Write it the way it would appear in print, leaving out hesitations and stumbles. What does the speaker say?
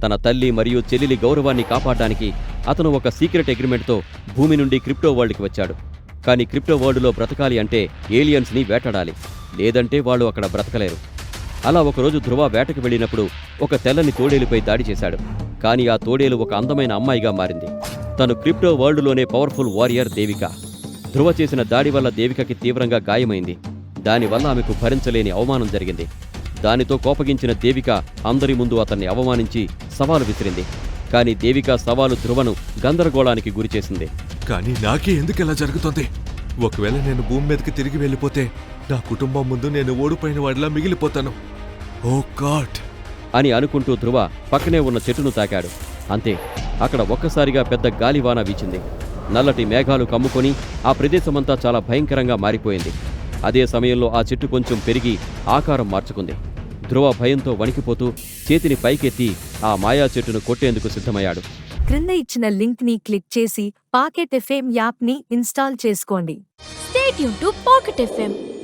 తన తల్లి మరియు చెల్లెలి గౌరవాన్ని కాపాడడానికి అతను ఒక సీక్రెట్ అగ్రిమెంట్తో భూమి నుండి క్రిప్టో వరల్డ్కి వచ్చాడు. కానీ క్రిప్టో వరల్డ్లో బ్రతకాలి అంటే ఏలియన్స్ని వేటాడాలి, లేదంటే వాళ్ళు అక్కడ బ్రతకలేరు. అలా ఒకరోజు ధ్రువ వేటకు వెళ్ళినప్పుడు ఒక తెల్లని తోడేలుపై దాడి చేశాడు. కానీ ఆ తోడేలు ఒక అందమైన అమ్మాయిగా మారింది. తను క్రిప్టో వరల్డ్లోనే పవర్ఫుల్ వారియర్ దేవిక. ధ్రువ చేసిన దాడి వల్ల దేవికకి తీవ్రంగా గాయమైంది. దానివల్ల ఆమెకు భరించలేని అవమానం జరిగింది. దానితో కోపగించిన దేవిక అందరి ముందు అతన్ని అవమానించి సవాలు విసిరింది. కానీ దేవిక సవాలు ధ్రువను గందరగోళానికి గురిచేసింది. కానీ నాకే ఎందుకు ఇలా జరుగుతుంది? ఒకవేళ నేను భూమి మీదకి తిరిగి వెళ్ళిపోతే నా కుటుంబం ముందు నేను ఓడిపోయిన వాడిలా మిగిలిపోతాను. ఓ గాడ్ అని అనుకుంటూ ధ్రువ పక్కనే ఉన్న చెట్టును తాకాడు. అంతే, అక్కడ ఒక్కసారిగా పెద్ద గాలివాన వీచింది. నల్లటి మేఘాలు కమ్ముకొని ఆ ప్రదేశమంతా చాలా భయంకరంగా మారిపోయింది. అదే సమయంలో ఆ చెట్టు కొంచెం పెరిగి ఆకారం మార్చుకుంది. ధ్రువ భయంతో వణికిపోతూ చేతిని పైకెత్తి ఆ మాయా చెట్టును కొట్టేందుకు సిద్ధమయ్యాడు. క్రింద ఇచ్చిన లింక్ ని క్లిక్ చేసి పాకెట్ ఎఫ్ఎం యాప్ ని ఇన్స్టాల్ చేసుకోండి. Stay tuned to Pocket FM.